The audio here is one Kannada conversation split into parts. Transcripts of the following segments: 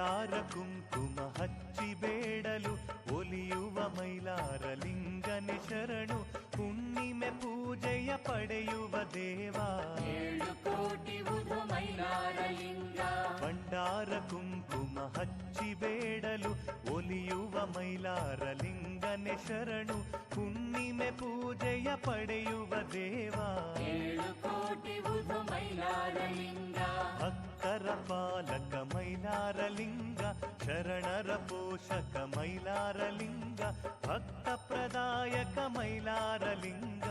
ಭಂಡಾರ ಕುಂಕುಮ ಹಚ್ಚಿ ಬೇಡಲು ಒಲಿಯುವ ಮೈಲಾರ ಲಿಂಗನೆ ಶರಣು. ಹುಣ್ಣಿಮೆ ಪೂಜೆಯ ಪಡೆಯುವ ದೇವಾ 7 ಕೋಟಿ ಉದು ಮೈಲಾರ ಲಿಂಗ. ಭಂಡಾರ ಕುಂಕುಮ ಹಚ್ಚಿ ಬೇಡಲು ಒಲಿಯುವ ಮೈಲಾರ ಲಿಂಗನೆ ಶರಣು. ಹುಣ್ಣಿಮೆ ಪೂಜೆಯ ಪಡೆಯುವ ದೇವಾ 7 ಕೋಟಿ ಉದು ಮೈಲಾರ ಲಿಂಗ. ಭಕ್ತರ ಪಾಲಕ ಮೈಲಾರ ಲಿಂಗ, ಶರಣರ ಪೋಷಕ ಮೈಲಾರ ಲಿಂಗ, ಭಕ್ತ ಪ್ರದಾಯಕ ಮೈಲಾರ ಲಿಂಗ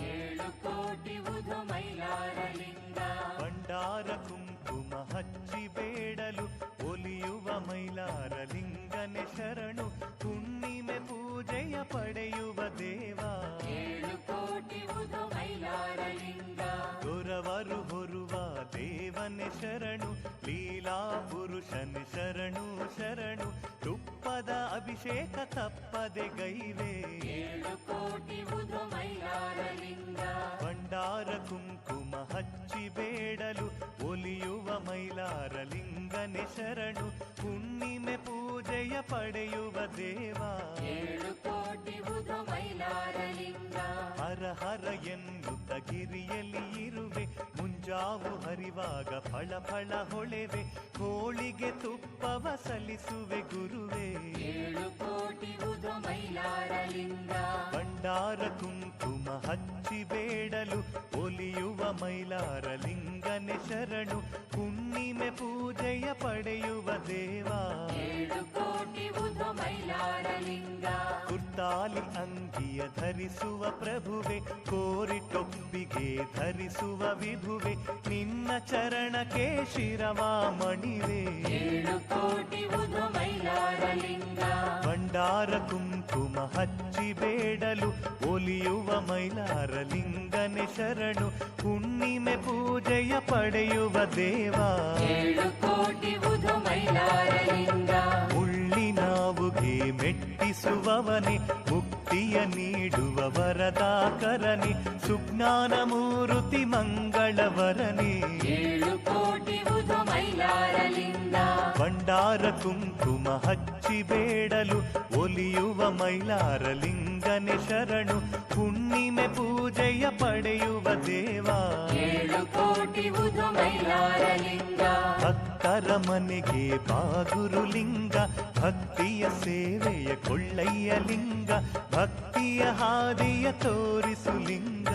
7 ಕೋಟಿ ಉದು ಮೈಲಾರ ಲಿಂಗ. ಭಂಡಾರ ಕುಂಕುಮ ಹಚ್ಚಿ ಬೇಡಲು ಒಲಿಯುವ ಮೈಲಾರ ಲಿಂಗನೆ ಶರಣು. ಹುಣ್ಣಿಮೆ ಪೂಜೆಯ ಪಡೆಯುವ ದೇವಾ 7 ಕೋಟಿ ಉದು ಮೈಲಾರ ಲಿಂಗ. ದೊರವರು ಹೊರುವ ದೇವನೆ ಶರಣು, ಲೀಲಾ ಪುರುಷನೆ ಶರಣು ಶರಣು. ತುಪ್ಪದ ಅಭಿಷೇಕ ತಪ್ಪದೆ ಗೈವೆ 7 ಕೋಟಿ ಉದು ಮೈಲಾರ ಲಿಂಗ. ಭಂಡಾರ ಕುಂಕುಮ ಹಚ್ಚಿ ಬೇಡಲು ಒಲಿಯುವ ಮೈಲಾರ ಲಿಂಗನೆ ಶರಣು. ಹುಣ್ಣಿಮೆ ಪೂಜೆಯ ಪಡೆಯುವ ದೇವಾ 7 ಕೋಟಿ ಉದು ಮೈಲಾರ ಲಿಂಗ. ಹರ ಹರ ಎನ್ನುತ್ತ ಗಿರಿಯಲ್ಲಿ ಇರುವೆ, ಮುಂಜಾವು ಹರಿವಾಗ ಫಳ ಫಳ ಹೊಳೆವೆ. ಹೋಳಿಗೆ ತುಪ್ಪವ ಸಲ್ಲಿಸುವೆ ಗುರುವೇ 7 ಕೋಟಿ ಉದು ಮೈಲಾರ ಲಿಂಗ. ಭಂಡಾರ ಕುಂಕುಮ ಹಚ್ಚಿ ಬೇಡಲು ಒಲಿಯುವ ಮೈಲಾರ ಲಿಂಗನೆ ಶರಣು. ಹುಣ್ಣಿಮೆ ಪೂಜೆಯ ಪಡೆಯುವ ದೇವಾ 7 ಕೋಟಿ ಉದು ಮೈಲಾರ ಲಿಂಗ. ಕುರ್ತಾಲಿ ಅಂಗಿಯ ಧರಿಸುವ ಪ್ರಭುವೆ, ಕೋರಿಟೊಪ್ಪಿಗೆ ಧರಿಸುವ ವಿಭುವೆ. ನಿನ್ನ ಚರಣಕ್ಕೆ ಶಿರವಾಮಣಿವೆ 7 ಕೋಟಿ ಉದು ಮೈಲಾರ ಲಿಂಗ. ಭಂಡಾರ ಕುಂಕುಮ ಹಚ್ಚಿ ಬೇಡಲು ಒಲಿಯುವ ಮೈಲಾರ ಲಿಂಗನೆ ಶರಣು. ಹುಣ್ಣಿಮೆ ಪೂಜೆಯ ಪಡೆಯುವ ದೇವಾ 7 ಕೋಟಿ ಉದು ಮೈಲಾರ ಲಿಂಗ. ಮುಳ್ಳಿನಾವುಗೆ ಮೆಟ್ಟಿಸುವವನೇ, ಮುಕ್ತಿಯ ನೀಡುವ ವರದಾಕರನೆ, ಸುಜ್ಞಾನ ಮೂರುತಿ ಮಂಗಳವರನೆ 7 ಕೋಟಿ ಉದು ಮೈಲಾರ ಲಿಂಗ. ಭಂಡಾರ ಕುಂಕುಮ ಹಚ್ಚಿ ಬೇಡಲು ಒಲಿಯುವ ಮೈಲಾರ ಲಿಂಗನೆ ಶರಣು. ಹುಣ್ಣಿಮೆ ಪೂಜೆಯ ಪಡೆಯುವ ದೇವಾ 7 ಕೋಟಿ ಉದು ಮೈಲಾರ ಲಿಂಗ. ಭಕ್ತರ ಮನೆಗೆ ಬಾಗುರು ಲಿಂಗ, ಭಕ್ತಿಯ ಸೇವೆಯ ಕೊಳ್ಳಯ್ಯ ಲಿಂಗ, ಭಕ್ತಿಯ ಹಾದಿಯ ತೋರಿಸು ಲಿಂಗ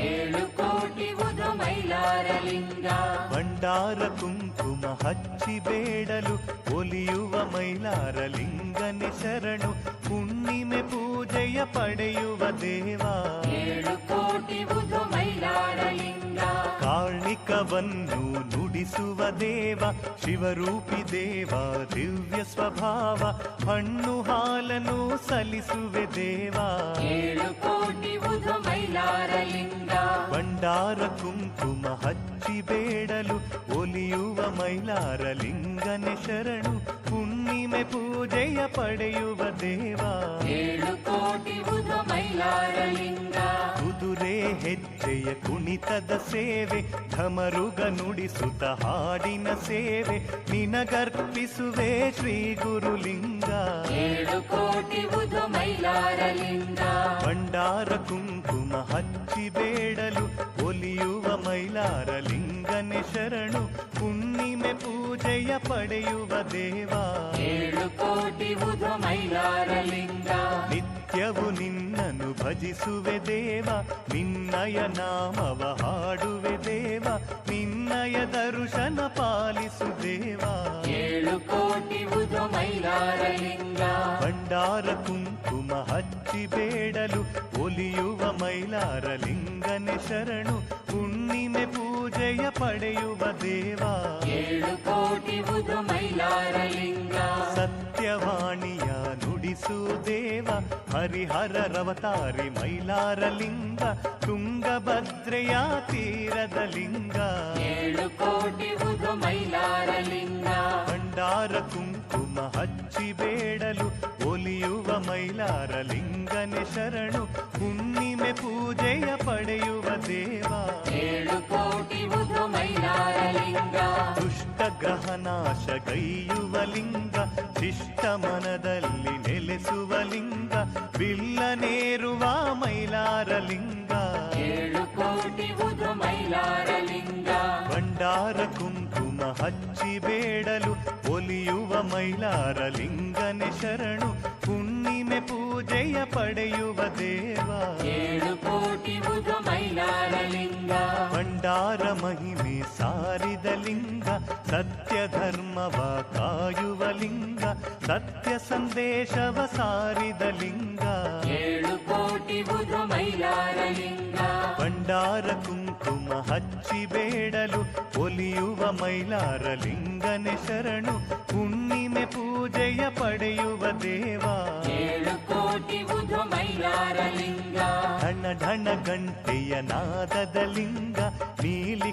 7 ಕೋಟಿ ಉದು ಮೈಲಾರ ಲಿಂಗ. ಭಂಡಾರ ಕುಂಕುಮ ಹಚ್ಚಿ ಬೇಡಲು ಒಲಿಯುವ ಮೈಲಾರ ಲಿಂಗನೆ ಶರಣು. ಹುಣ್ಣಿಮೆ ಪೂಜೆಯ ಪಡೆಯುವ ದೇವಾ 7 ಕೋಟಿ ಉದು ಮೈಲಾರ ಲಿಂಗ. ಕಾರಣಿಕವನ್ನು ನುಡಿಸುವ ದೇವ, ಶಿವರೂಪಿ ದೇವ ದಿವ್ಯ ಸ್ವಭಾವ. ಹಣ್ಣು ಹಾಲನ್ನು ಸಲ್ಲಿಸುವೆ ದೇವಾ 7 ಕೋಟಿ ಉದು ಮೈಲಾರ ಲಿಂಗ. ಭಂಡಾರ ಕುಂಕುಮ ಹಚ್ಚಿ ಬೇಡಲು ಒಲಿಯುವ ಮೈಲಾರ ಲಿಂಗನೆ ಶರಣು. ಹುಣ್ಣಿಮೆ ಪೂಜೆಯ ಪಡೆಯುವ ದೇವಾ 7 ಕೋಟಿ ಉದು ಮೈಲಾರ ಲಿಂಗ. ಕುದುರೆ ಹೆಜ್ಜೆಯ ಕುಣಿತದ ಸೇವೆ, ಢಮರುಗ ನುಡಿಸುತ್ತ ಹಾಡಿನ ಸೇವೆ. ನಿನಗರ್ಪಿಸುವೆ ಶ್ರೀ ಗುರುಲಿಂಗ 7 ಕೋಟಿ ಉದು ಮೈಲಾರ ಲಿಂಗ. ಭಂಡಾರ ಕುಂಕುಮ ಹಚ್ಚಿ ಬೇಡಲು ಒಲಿಯುವ ಮೈಲಾರ ಲಿಂಗನೆ ಶರಣು. ಹುಣ್ಣಿಮೆ ಪೂಜೆಯ ಪಡೆಯುವ ದೇವಾ 7 ಕೋಟಿ ಉದು ಮೈಲಾರ ಲಿಂಗ. ನಿತ್ಯವು ನಿನ್ನನ್ನು ಭಜಿಸುವೆ ದೇವ, ನಿನ್ನಯ ನಾಮವ ಹಾಡುವೆ ದೇವ. ನಿನ್ನಯ ದರ್ಶನ ಪಾಲಿಸು ದೇವಾ 7 ಕೋಟಿ ಉದು ಮೈಲಾರ ಲಿಂಗ. ಭಂಡಾರ ಕುಂಕುಮ ಹಚ್ಚಿ ಬೇಡಲು ಒಲಿಯುವ ಮೈಲಾರ ಲಿಂಗನೆ ಶರಣು. ಹುಣ್ಣಿಮೆ ಪೂಜೆಯ ಪಡೆಯುವ ದೇವಾ 7 ಕೋಟಿ ಉದು ಮೈಲಾರ ಲಿಂಗ. ಸತ್ಯವಾಣಿಯ ನುಡಿಸು ದೇವ, ಹರಿಹರರವತಾರಿ ಮೈಲಾರ ಲಿಂಗ. ತುಂಗಭದ್ರೆಯ ತೀರದ ಲಿಂಗ 7 ಕೋಟಿ ಉದು ಮೈಲಾರ ಲಿಂಗ. ಭಂಡಾರ ಕುಂಕುಮ ಹಚ್ಚಿ ಬೇಡಲು ಒಲಿಯುವ ಮೈಲಾರ ಲಿಂಗನೆ ಶರಣು. ಹುಣ್ಣಿಮೆ ಪೂಜೆಯ ಪಡೆಯುವ ದೇವಾ 7 ಕೋಟಿ ಉದು ಮೈಲಾರ ಲಿಂಗ. ದುಷ್ಟ ಗ್ರಹ ನಾಶಗೈಯುವ ಲಿಂಗ, ಶಿಷ್ಟ ಮನದಲ್ಲಿ ನೆಲೆಸುವ ಲಿಂಗ, ಬಿಲ್ಲನೇರುವ ಮೈಲಾರ ಲಿಂಗ. 7 ಕೋಟಿ ಉದು ಮೈಲಾರ ಲಿಂಗ. ಭಂಡಾರ ಕುಂಕುಮ ಹಚ್ಚಿ ಬೇಡಲು ಒಲಿಯುವ ಮೈಲಾರ ಲಿಂಗನೆ ಶರಣು, ಹುಣ್ಣಿಮೆ ಪೂಜೆಯ ಪಡೆಯುವ ದೇವ. 7 ಕೋಟಿ ಉದು ಮೈಲಾರ ಲಿಂಗ. ಭಂಡಾರ ಮಹಿಮೆ ಸಾರಿದ ಲಿಂಗ, ಸತ್ಯ ಧರ್ಮವ ಕಾಯುವ ಲಿಂಗ, ಸತ್ಯ ಸಂದೇಶವ ಸಾರಿದ ಲಿಂಗ. 7 ಕೋಟಿ ಉದು ಮೈಲಾರ ಲಿಂಗ. ಭಂಡಾರ ಕುಂಕುಮ ಹಚ್ಚಿ ಬೇಡಲು ಒಲಿಯುವ ಮೈಲಾರ ಲಿಂಗನೆ ಶರಣು, ಹುಣ್ಣಿಮೆ ಪೂಜೆಯ ಪಡೆಯುವ ದೇವ. 7 ಕೋಟಿ ಉದು ಮೈಲಾರ ಲಿಂಗ. ಢಣ ಢಣ ಗಂಟೆಯ ನಾದದ ಲಿಂಗ, ನೀಲಿ